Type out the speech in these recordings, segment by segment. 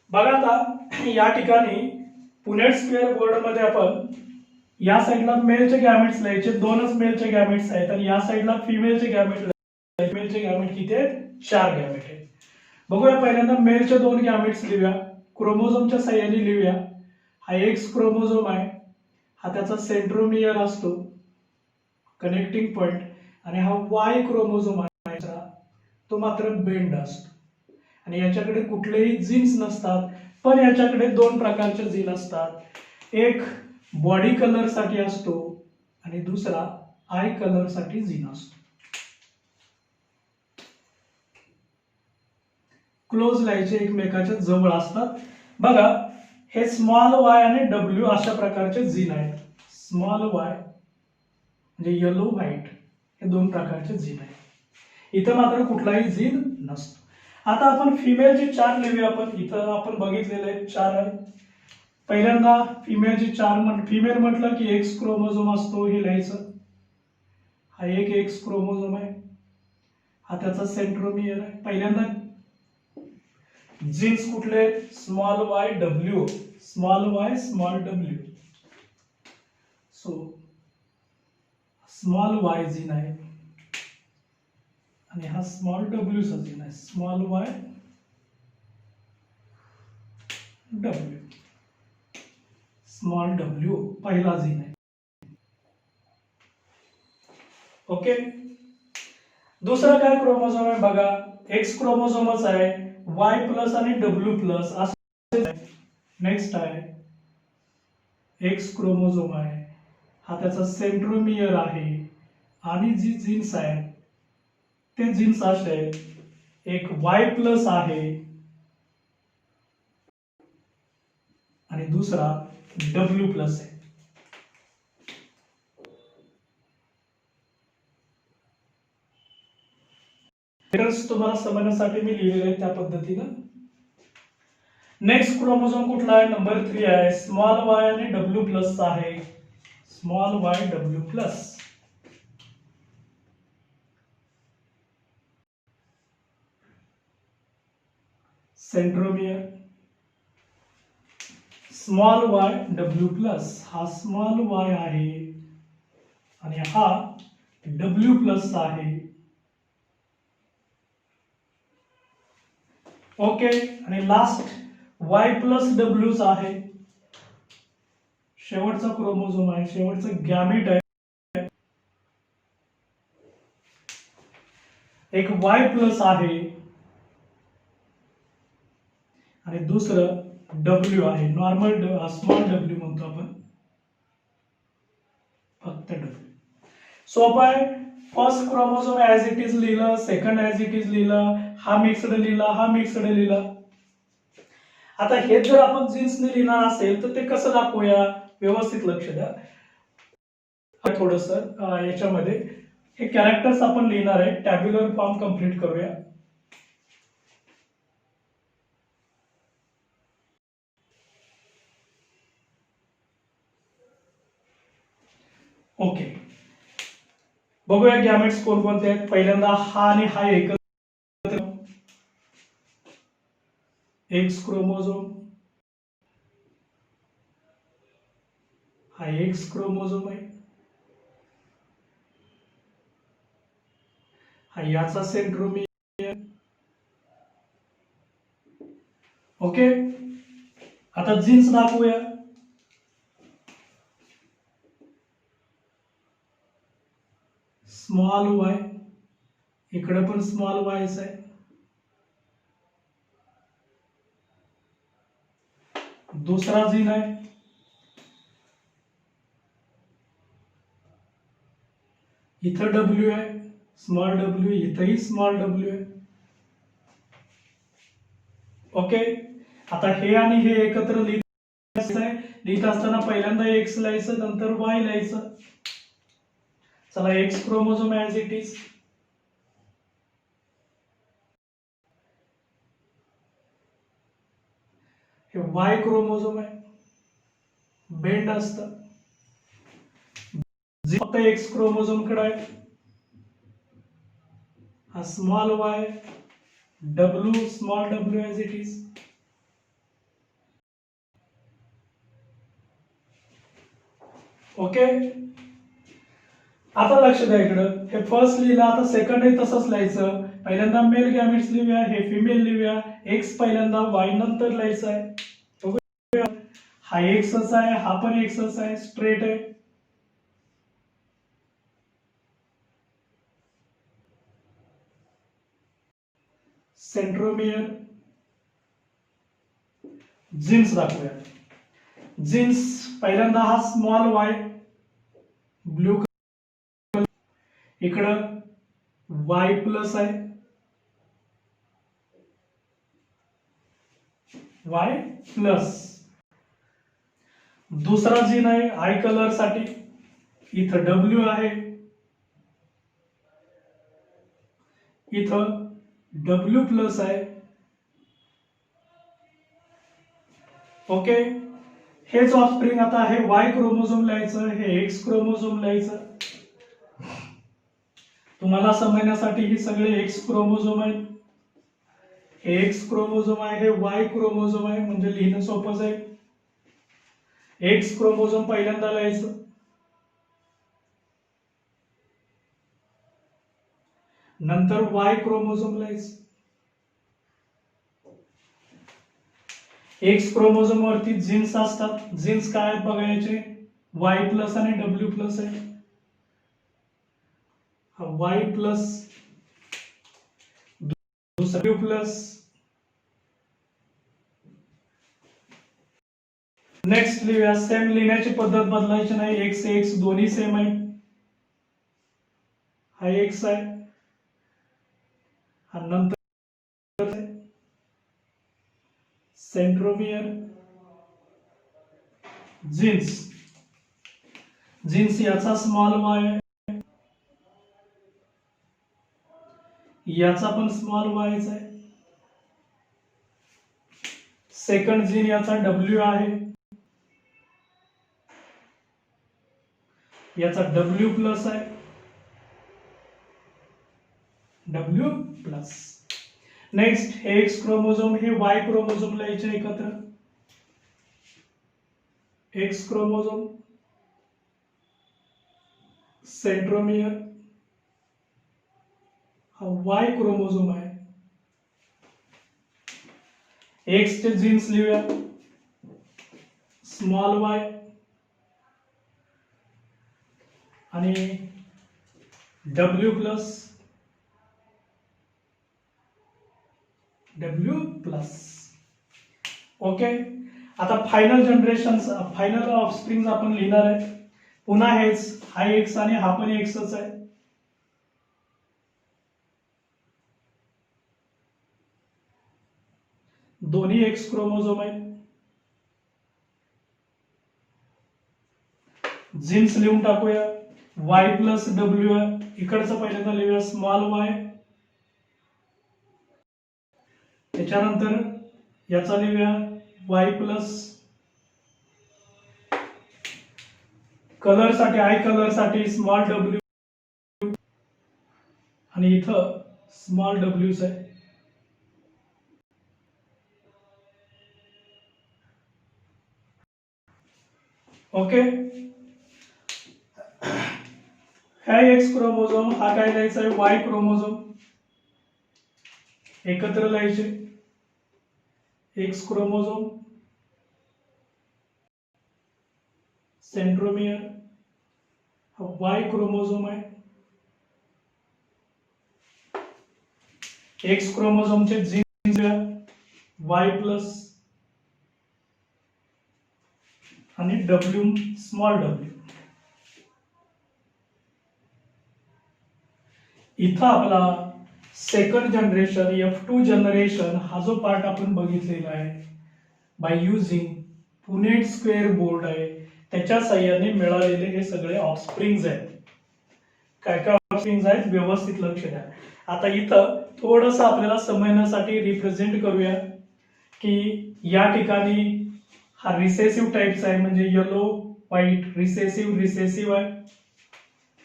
बघा आता या ठिकाणी पुनेट स्क्वेअर बोर्ड मध्ये आपण या साईडला मेलचे गॅमेट्स लिहायचे, दोनच मेलचे गॅमेट्स आहेत आणि या साईडला फिमेलचे गॅमेट लिहायचे. मेलचे गॅमेट किती आहेत? 4 गॅमेट आहेत. बघूया पहिल्यांदा मेलचे 2 गॅमेट्स लिहूया, क्रोमोझोमच्या साहाय्याने लिहूया. हा एक्स क्रोमोझोम आहे, हा त्याचा सेंट्रोमियर असतो, कनेक्टिंग पॉइंट, आणि हा वाय क्रोमोझोम आहे, तो मात्र बेंड असतो आणि याच्याकडे कुठलेही जीन्स नसतात. पण याच्याकडे 2 प्रकारचे जीन असतात, एक बॉडी कलर साठी असतो आणि दुसरा आय कलर साठी जीन असतो. क्लोज लायचे एकमेकाच्या जवळ असतात. बघा हे स्मॉल वाय आणि डब्ल्यू अशा प्रकारचे जीन आहेत. स्मॉल वाय म्हणजे येलो व्हाईट हे 2 प्रकारचे जीन आहेत. इथं मात्र कुठलाही जीन नसतो. आता आपण फिमेलचे 4 लिहूया. इथं आपण बघितलेले 4 आहेत. पहिल्यांदा फिमेलची 4 फिमेल म्हटलं की एक्स क्रोमोझोम असतो, हे लिहायचं. हा एक एक्स क्रोमोझोम आहे, हा त्याचा सेंट्रोमियर आहे. पहिल्यांदा जीन्स कुठले? Small Y W, small Y small W. So small Y gene आहे आणि हा स्मॉल डब्ल्यू चा जीन आहे. Small Y W, small W पहिला जीन आहे. ओके. दुसरा काय क्रोमोझोम आहे बघा, एक्स क्रोमोझोमच आहे, वाय प्लस आणि डब्ल्यू प्लस असं. नेक्स्ट आहे एक्स क्रोमोझोम आहे, हा त्याचा सेंट्रोमियर आहे आणि जी जीन्स आहेत ते जीन्स असे आहेत, एक वाय प्लस आहे आणि दुसरा डब्ल्यू प्लस आहे. तुम्हाला समजण्यासाठी मी लिहिलेले आहे त्या पद्धतीनं. नेक्स्ट क्रोमोझोम कुठला आहे? नंबर 3 आहे, स्मॉल वाय आणि डब्ल्यू प्लस आहे. Small Y W plus. Centromere, small Y W plus, हा स्मॉल वाय आहे आणि हा डब्ल्यू प्लस आहे. ओके. आणि लास्ट वाय प्लस डब्ल्यू आहे, शेवटचा क्रोमोझोम आहे, शेवटचं गॅमेट आहे. एक वाय प्लस आहे आणि दुसरं डब्ल्यू आहे. नॉर्मल स्मॉल डब्ल्यू म्हणतो आपण, फक्त डब्ल्यू. सोपं आहे. First chromosome as it is लिहिलं, सेकंड ऍज इट इज लिहिलं, हा मिक्सड लिहिला, हा मिक्सड लिहिला. आता हे जर आपण जीन्सने लिहिणार असेल तर ते कसं दाखवूया? व्यवस्थित लक्ष द्या. थोडस याच्यामध्ये हे कॅरेक्टर्स आपण लिहिणार आहे, टॅब्युलर फॉर्म कंप्लीट करूया. ओके. बघूया गॅमेट्स कोणकोणते आहेत. पहिल्यांदा हा आणि हा एकत्र, एक्स क्रोमोझोम, हा एक्स क्रोमोझोम आहे, हा याचा सेंट्रोमियर. ओके. आता जीन्स दाखवूया. स्मॉल वाय, इकडे पण स्मॉल वायच आहे. दुसरा जीन आहे, इथं डब्ल्यू आहे, स्मॉल डब्ल्यू, इथंही स्मॉल डब्ल्यू आहे. ओके. आता हे आणि हे एकत्र लिहित असताना पहिल्यांदा एक्स लिहायचं, नंतर वाय लिहायचं. चला, x chromosome as it is, हे वाय क्रोमोझोम आहे, बेंड असतं. फक्त एक्स क्रोमोझोम कडे आहे, हा small Y, W small W as it is. Okay. आता लक्ष द्या इकडं, हे फर्स्ट लिहिलं, आता सेकंड हे तसंच लिहायचं. पहिल्यांदा मेल गॅमेट्स लिहूया, हे फिमेल लिहूया. एक्स पहिल्यांदा, वाय नंतर लिहायचं आहे. बघूया, हा एक्सच आहे, हा पण एक्सच आहे, स्ट्रेट आहे. सेंट्रोमियर. जीन्स दाखवूया. जीन्स पहिल्यांदा हा स्मॉल वाय, ब्लू कलर, इकडं वाय प्लस आहे, वाय प्लस. दुसरा जीन आहे आय कलर साठी, इथं डब्ल्यू आहे, इथं डब्ल्यू प्लस आहे. ओके. हेच ऑफस्प्रिंग. आता हे वाय क्रोमोझोम लिहायचं, हे एक्स क्रोमोझोम लिहायचं. तुम्हाला समजण्यासाठी ही सगळे एक्स क्रोमोझोम आहेत. हे एक्स क्रोमोझोम आहे, हे वाय क्रोमोझोम आहे, म्हणजे लिहिणं सोपंच आहे. एक्स क्रोमोझोम पहिल्यांदा लिहायचं, नंतर वाय क्रोमोझोम लिहायचं. एक्स क्रोमोझोम वरती जीन्स असतात. जीन्स काय आहेत बघायचे, वाय प्लस आणि डब्ल्यू प्लस आहे. वाय प्लस, दुसरा डब्ल्यू प्लस. नेक्स्ट लिहूया, सेम लिहिण्याची पद्धत बदलायची नाही, एक्स एक्स दोन्ही सेम आहे. हा एक्स आहे, हा नंतर सेंट्रोमियर. जीन्स, जीन्स याचा स्मॉल वाय आहे, याचा पण स्मॉल वायच आहे. सेकंड जीन याचा डब्ल्यू आहे, याचा डब्ल्यू प्लस आहे, डब्ल्यू प्लस. नेक्स्ट हे एक्स क्रोमोझोम, हे वाय क्रोमोझोम लिहायचे एकत्र. एक्स क्रोमोझोम, सेंट्रोमियर, हा वाय क्रोमोझोम आहे. एक्स चे जीन्स लिहूया, स्मॉल वाय आणि W plus, W plus. Okay. आता फायनल जनरेशन, फायनल ऑफस्प्रिंग आपण लिहिणार आहे. पुन्हा हेच, हा एक्स आणि हा पण एक्सच आहे. दोन्ही एक्स क्रोमोझोम आहेत. जीन्स लिहून टाकूया, वाय प्लस डब्ल्यू आहे. इकडचं पहिल्यांदा लिहूया स्मॉल वाय, त्याच्यानंतर याचा लिहूया वाय प्लस. कलर साठी, आय कलर साठी स्मॉल डब्ल्यू आणि इथं स्मॉल डब्ल्यूच आहे. ओके. हा एक्स क्रोमोझोम, हा काय लिहायचा आहे, वाय क्रोमोझोम, एकत्र लिहायचे. एक्स क्रोमोझोम, सेंट्रोमियर, हा वाय क्रोमोझोम आहे. एक्स क्रोमोझोमचे जीन्स वाय प्लस आणि डब्ल्यू, स्मॉल डब्ल्यू. इथं आपला सेकंड जनरेशन, F2 जनरेशन, हा जो पार्ट आपण बघितलेला आहे by using Punnett square board आहे, त्याच्या साह्याने मिळालेले हे सगळे ऑफस्प्रिंग्स आहेत. काय काय ऑफस्प्रिंग्स आहेत व्यवस्थित लक्ष द्या. आता इथं थोडंसं आपल्याला समजण्यासाठी रिप्रेझेंट करूया की या ठिकाणी हा रिसेसिव्ह टाइपचा आहे, म्हणजे येलो व्हाईट रिसेसिव्ह, रिसेसिव्ह आहे.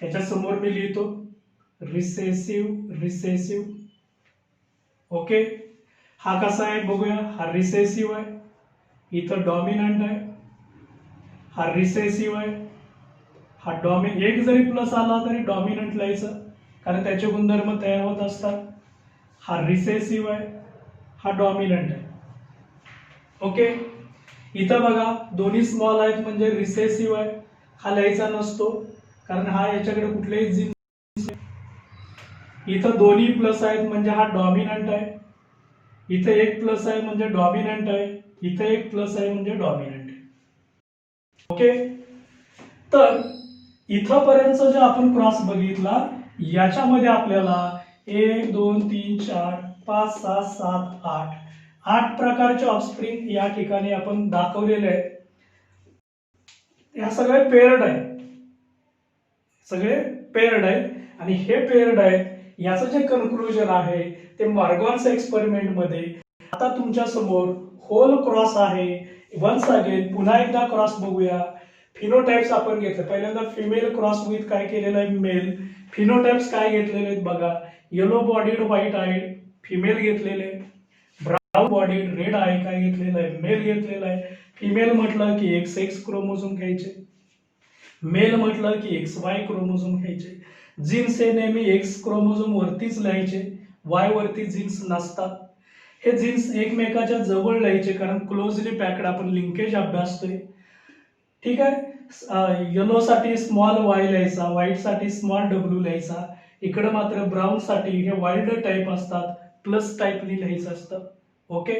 ह्याच्या समोर मी लिहितो रिसेसिव्ह, रिसेसिव्ह. ओके. हा कसा आहे बघूया, हा रिसेसिव्ह आहे, इथं डॉमिनंट आहे, हा रिसेसिव्ह आहे, हा एक जरी प्लस आला तरी डॉमिनंट लिहायचं, कारण त्याचे गुणधर्म तयार होत असतात. हा रिसेसिव्ह आहे, हा डॉमिनंट आहे. ओके, इथं बघा दोन्ही स्मॉल आहेत म्हणजे रिसेसिव्ह आहे, हा लिहायचा नसतो कारण हा याच्याकडे कुठलेही जीन्स. इथं दोन्ही प्लस आहेत म्हणजे हा डॉमिनंट आहे. इथे एक प्लस आहे म्हणजे डॉमिनंट आहे. इथे एक प्लस आहे म्हणजे डॉमिनंट आहे. ओके, तर इथपर्यंत जे आपण क्रॉस बघितला याच्यामध्ये आपल्याला 1 2 3 4 5 6 7 8 प्रकारचे ऑफस्प्रिंग या ठिकाणी आपण दाखवलेले आहेत. या सगळे पेअर्ड आहेत, सगळे पेअर्ड आहेत. आणि हे पेअर्ड आहेत याचं जे कन्क्लुजन आहे ते मॉर्गन्स एक्सपेरिमेंट मध्ये आता तुमच्या समोर होल क्रॉस आहे. वन्स अगेन पुन्हा एकदा क्रॉस बघूया. फिनोटाइप्स आपण घेतले, पहिल्यांदा फिमेल क्रॉस विथ काय केलेलं आहे मेल. फिनोटाइप्स काय घेतलेले आहेत बघा, yellow bodied white eyed female घेतलेले, ब्राऊन बॉडीड रेड आय काय घेतलेलं आहे मेल घेतलेलं आहे. फिमेल म्हटलं की XX क्रोमोझोम घ्यायचे, मेल म्हटलं की XY क्रोमोझोम घ्यायचे. जीन्स हे नेहमी X क्रोमोझोम वरतीच लिहायचे, Y वरती जीन्स नसतात. हे जीन्स एकमेकाच्या जवळ लिहायचे कारण क्लोजली पॅक्ड आपण लिंकेज अभ्यासतोय. ठीक आहे, येलो साठी स्मॉल y लिहायचा, व्हाईट साठी स्मॉल w लिहायचा. इकडे मात्र ब्राऊन साठी हे वाईल्ड टाइप असतात, प्लस टाइपनी लिहायचं असतं. ओके,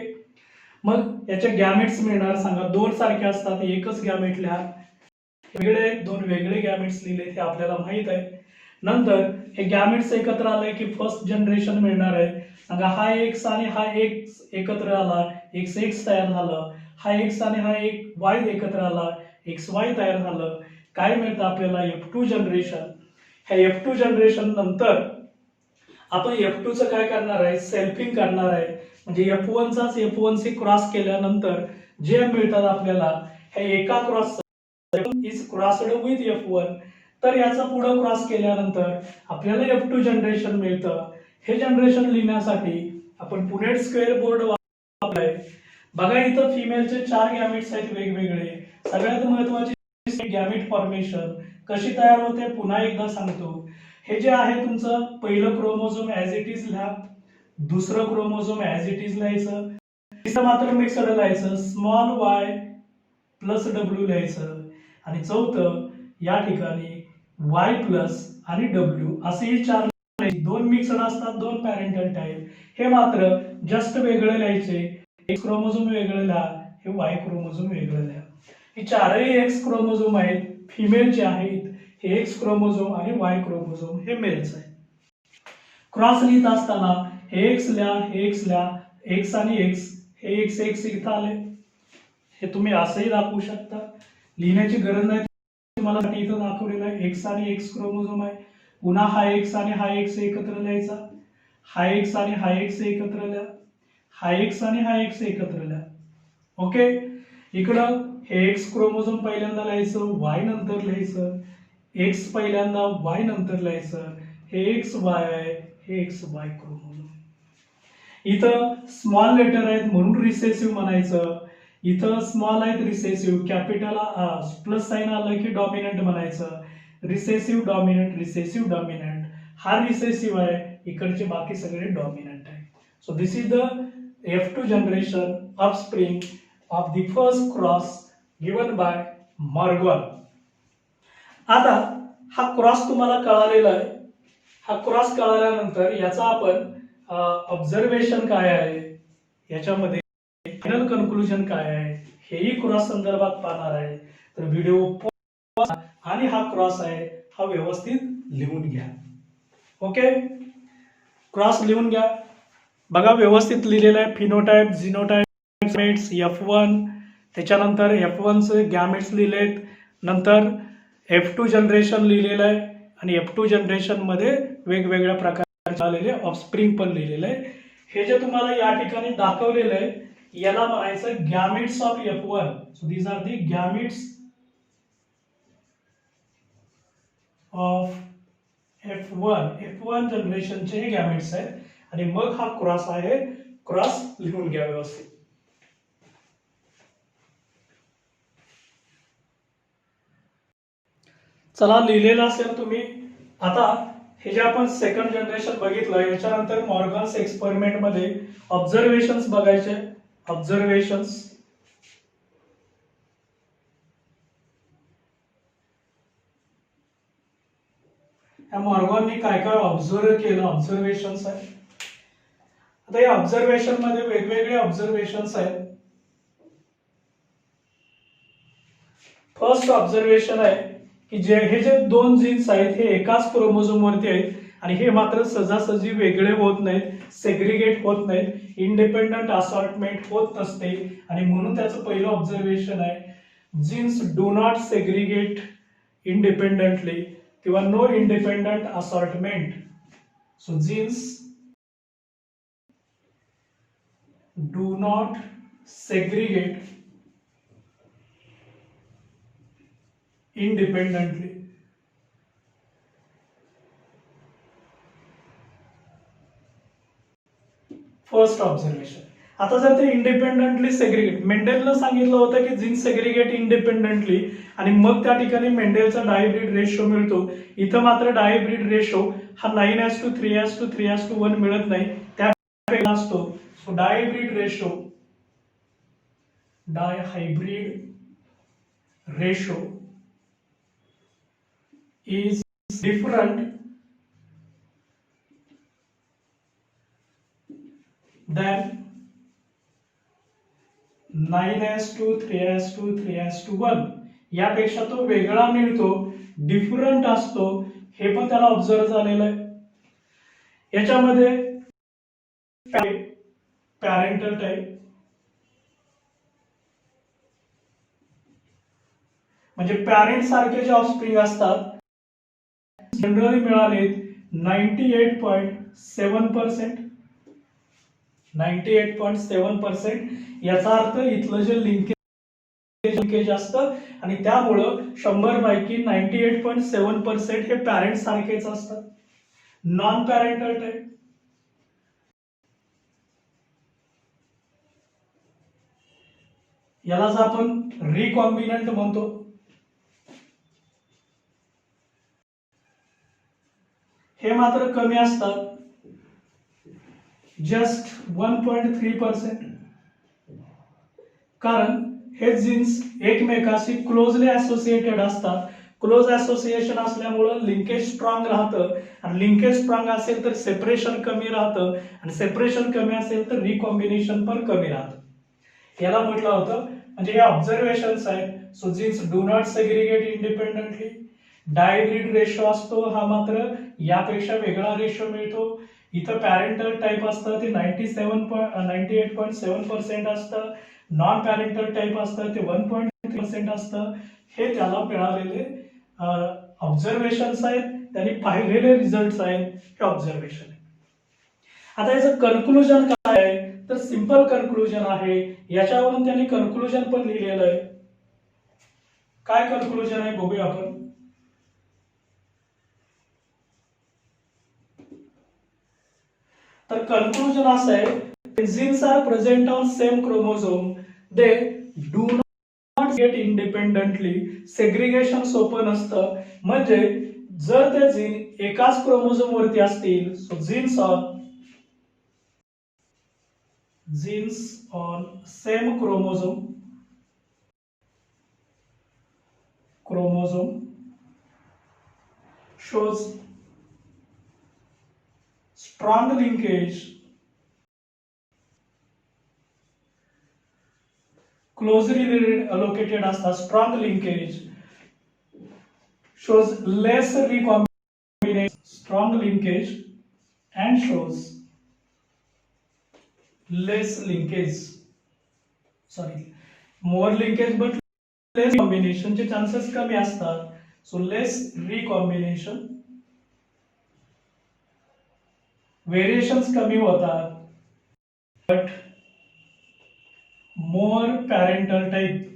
मग याचे गॅमेट्स मिळणार सांगा, दोन सारखे असतात एकच गॅमेट लिहा. वेगळे दोन वेगळे गॅमेट्स लिहिले हे आपल्याला माहित आहे. नंतर हे गॅमेट्स एकत्र आले की फर्स्ट जनरेशन मिळणार आहे सांगा. हा एक्स आणि हा एक्स एकत्र आला, XX तयार झालं. हा एक्स आणि हा एक Y एकत्र आला, XY तयार झालं. काय मिळतं आपल्याला F2 जनरेशन. ह्या F2 जनरेशन नंतर आपण F2 चं काय करणार आहे, सेल्फिंग करणार आहे. म्हणजे F1 चाच F1 क्रॉस केल्यानंतर जे मिळतात आपल्याला हे एका cross is crossed with F1, तर याचा पुढे क्रॉस केल्यानंतर आपल्याला F2 जनरेशन मिळतं. हे जनरेशन लिहिण्यासाठी आपण पुनेट स्क्वेअर बोर्ड वापरलाय. बघा इथं फिमेलचे 4 गॅमेट्स आहेत वेगवेगळे. सगळ्यात महत्त्वाची गॅमेट फॉर्मेशन कशी तयार होते पुन्हा एकदा सांगतो. हे जे आहे तुमचं पहिलं क्रोमोझोम ऍज इट इज लिहा, दुसरं क्रोमोझोम ऍज इट इज लिहायचं, तिसरं मात्र मिक्सड लिहायचं, स्मॉल y प्लस W लिहायचं, आणि चौथं या ठिकाणी Y प्लस आणि W असेही 4 लिहायचे. दोन मिक्सड असतात, दोन पॅरेंटल टाइप. हे मात्र जस्ट वेगळे लिहायचे, X क्रोमोझोम वेगळं लिहा, हे Y क्रोमोझोम वेगळं लिहा. हे चारही X क्रोमोझोम आहेत, फिमेलचे आहेत. हे X क्रोमोझोम आणि Y क्रोमोझोम हे मेलचं आहे. क्रॉस लिहित असताना हे X लिहा, हे X लिहा, X आणि X हे X इथं आले. हे तुम्ही असंही दाखवू शकता, लिहिण्याची गरज नाही. तुम्हाला इथं दाखवलेलं आहे X आणि X क्रोमोझोम आहे. पुन्हा हा X आणि हा X एकत्र लिहायचा, हा X आणि हा X एकत्र लिहा, हा X आणि हा X एकत्र लिहा. ओके, इकडं हे X क्रोमोझोम पहिल्यांदा लिहायचं, Y नंतर लिहायचं, X पहिल्यांदा Y नंतर लिहायचं. हे XY आहे, हे XY क्रोमोझोम. इथं स्मॉल लेटर आहेत म्हणून रिसेसिव्ह म्हणायचं. इथं स्मॉल आहेत रिसेसिव्ह, कॅपिटल प्लस साइन आलं की डॉमिनंट म्हणायचं. Recessive dominant, recessive dominant. हा रिसेसिव्ह आहे, इकडचे बाकी सगळे डॉमिनंट आहे. So this is the F2 generation offspring of the first cross given by Morgan. आता हा क्रॉस तुम्हाला कळालेला आहे. हा क्रॉस कळाल्यानंतर याचा आपण ऑब्झर्वेशन काय आहे, याच्यामध्ये फायनल कन्क्लुजन काय आहे हेही क्रॉस संदर्भात पाहणार आहे. तर व्हिडिओ आणि हा क्रॉस आहे हा व्यवस्थित लिहून घ्या. ओके, क्रॉस लिहून घ्या. बघा व्यवस्थित लिहिलेलं आहे. फिनोटाइप, जिनोटाइप, गॅमेट्स F1, त्याच्यानंतर F1 चे गॅमेट्स लिहिलेत, नंतर F2 जनरेशन लिहिलेलं आहे, आणि F2 जनरेशन मध्ये वेगवेगळ्या प्रकारचे आलेले ऑफस्प्रिंग पण लिहिलेले आहे. हे जे तुम्हाला या ठिकाणी दाखवलेलं आहे याला म्हणायचं gametes of F1. So these are the gametes of F1 जनरेशनचे हे गॅमेट्स आहेत. आणि मग हा क्रॉस आहे, क्रॉस लिहून घ्या व्यवस्थित. चला लिहिलेलं असेल तुम्ही. आता हे जे आपण सेकंड जनरेशन बघितलं याच्यानंतर मॉर्गन्स एक्सपेरिमेंट मध्ये ऑब्झर्वेशन्स बघायचे. ऑब्झर्वेशन्स या मॉर्गननी काय काय ऑब्झर्व केलं ऑब्झर्वेशन्स आहे. आता या ऑब्झर्वेशन मध्ये वेगवेगळे ऑब्झर्वेशन्स आहेत. फर्स्ट ऑब्झर्वेशन आहे की हे जे दोन जीन्स आहेत हे एकाच क्रोमोझोम वरती आहेत आणि हे मात्र सहजासहजी वेगळे होत नाहीत, सेग्रिगेट होत नाहीत, इंडिपेंडंट असॉर्टमेंट होत नसते आणि म्हणून त्याचं पहिलं ऑब्झर्वेशन आहे genes do not segregate independently किंवा no independent assortment. So genes do not segregate independently. First observation. आता जर ते इंडिपेंडेंटली सेग्रिगेट, मेंडेलनं सांगितलं होतं की जीन सेग्रिगेट इंडिपेंडेंटली आणि मग त्या ठिकाणी मेंडेलचा डायब्रिड रेशो मिळतो. इथं मात्र डायब्रिड रेशो हा 9:3:3:1 मिळत नाही, त्यापेक्षा असतो. So dihybrid ratio, dihybrid ratio is different than 9:3:1. यापेक्षा तो वेगळा मिळतो, डिफरंट असतो, हे पण त्याला ऑब्झर्व झालेलं आहे. याच्यामध्ये पॅरेंटल टाइप म्हणजे पॅरेंट सारखे जे ऑफस्प्रिंग असतात जनरली मिळाले 98.7%. 98.7%. याचा अर्थ इथलं जे लिंकेज असतं आणि त्यामुळं 100 पैकी 98.7% हे पॅरेंट सारखेच असतात. नॉन पॅरेंटल टाइप यालाच आपण रिकॉम्बिनंट म्हणतो. हे मात्र कमी असतात, जस्ट 1.3%. कारण हे जीन्स एकमेकाशी क्लोजली असोसिएटेड असतात. क्लोज असोसिएशन असल्यामुळं लिंकेज स्ट्रॉंग राहतं आणि लिंकेज स्ट्रॉंग असेल तर सेपरेशन कमी राहतं आणि सेपरेशन कमी असेल तर रिकॉम्बिनेशन पण कमी राहतं. याला म्हटलं होतं म्हणजे हे ऑब्झर्वेशन्स आहेत. So genes do not segregate independently. Dihybrid ratio असतो हा मात्र यापेक्षा वेगळा रेशो मिळतो. इथं पॅरेंटल टाइप असतं ते 98.7% असतं. नॉन पॅरेंटल टाइप असतं ते 1.3% असतं. हे त्याला मिळालेले ऑब्झर्वेशन्स आहेत, त्यांनी पाहिलेले रिझल्ट आहेत हे ऑब्झर्वेशन आहे. आता याचं कन्क्लुजन काय आहे तर सिंपल कन्क्लुजन आहे. याच्यावरून त्यांनी कन्क्लुजन पण लिहिलेलं आहे. काय कन्क्लुजन आहे बघूया आपण. तर कन्क्लुजन असं आहे, genes are present on same chromosome, they do not get independently. Segregation सोपं नसतं. म्हणजे जर ते जीन एकाच क्रोमोझोम वरती असतील, सो genes on same chromosome shows strong linkage, closely allocated असतात. strong linkage shows less recombination, strong linkage and shows less linkage, more linkage but less combination चे चान्सेस कमी असतात. सो लेस रिकॉम्बिनेशन, व्हेरिएशन्स कमी होतात, but more parental type.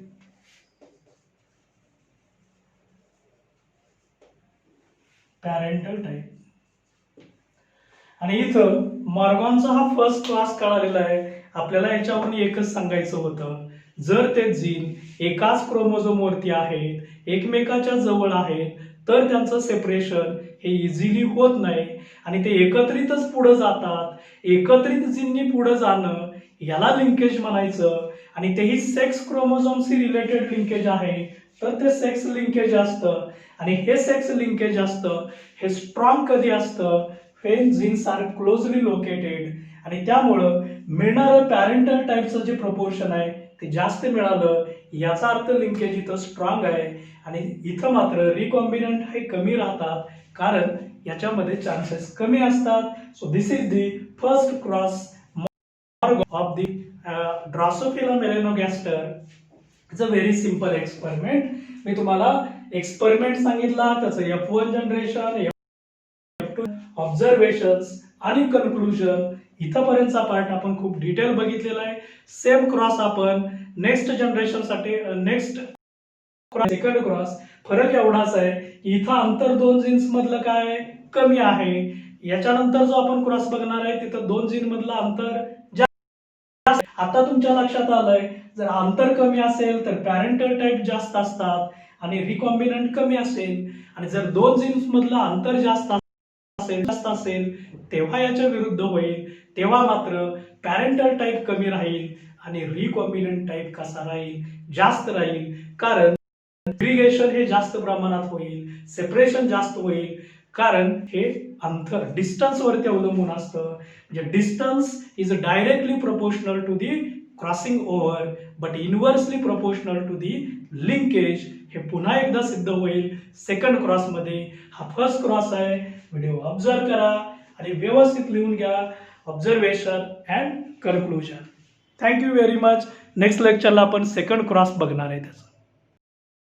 आणि इथं मॉर्गनचा हा first class कळालेला आहे. आपल्याला याच्यावरून एकच सांगायचं होतं, जर ते जीन एकाच क्रोमोझोम वरती आहेत, एकमेकाच्या जवळ आहेत, तर त्यांचं सेपरेशन हे इझिली होत नाही आणि ते एकत्रितच पुढे जातात. एकत्रित जीननी पुढे जाणं याला लिंकेज म्हणायचं आणि तेही सेक्स क्रोमोझोमशी रिलेटेड लिंकेज आहे. तर ते सेक्स लिंकेज असतं आणि हे सेक्स लिंकेज असतं हे स्ट्रॉंग कधी असतं, when genes are closely located आणि त्यामुळं मिळणारं पॅरेंटल टाईपचं जे प्रपोर्शन आहे ते जास्त मिळालं याचा अर्थ लिंकेज इथं स्ट्रॉंग आहे आणि इथं मात्र रिकॉम्बिनंट हे कमी राहतात कारण याच्यामध्ये चान्सेस कमी असतात. So this is the first cross of the Drosophila melanogaster. It's a very simple experiment. मी तुम्हाला एक्सपेरिमेंट सांगितला, त्याचं F1 जनरेशन, F2 ऑब्झर्वेशन्स आणि कन्क्लुजन इथपर्यंतचा पार्ट आपण खूप डिटेल बघितलेला आहे. सेम क्रॉस आपण नेक्स्ट जनरेशन साठी नेक्स्ट सेकंड क्रॉस फरक एवढाच आहे की इथं अंतर दोन जीन्स मधलं काय कमी आहे. याच्यानंतर जो आपण क्रॉस बघणार आहे तिथं दोन जीन मधलं अंतर आता तुमच्या लक्षात आलंय जर अंतर कमी असेल तर पॅरेंटल टाइप जास्त असतात आणि रिकॉम्बिनंट कमी असेल आणि जर दोन जीन्स मधलं अंतर जास्त असेल तेव्हा याच्या विरुद्ध होईल. तेव्हा मात्र पॅरेंटल टाइप कमी राहील आणि रिकॉम्बिनंट टाइप कसा राहील, जास्त राहील. कारण सेग्रिगेशन हे जास्त प्रमाणात होईल, सेपरेशन जास्त होईल कारण हे अंतर डिस्टन्स वरती अवलंबून असतं. म्हणजे distance is directly proportional to the crossing over but inversely proportional to the linkage. हे पुन्हा एकदा सिद्ध होईल सेकंड क्रॉस मध्ये. हा फर्स्ट क्रॉस आहे. व्हिडिओ ऑब्झर्व करा आणि व्यवस्थित लिहून घ्या observation and conclusion. Thank you very much. Next लेक्चरला आपण सेकंड क्रॉस बघणार आहे त्याचं.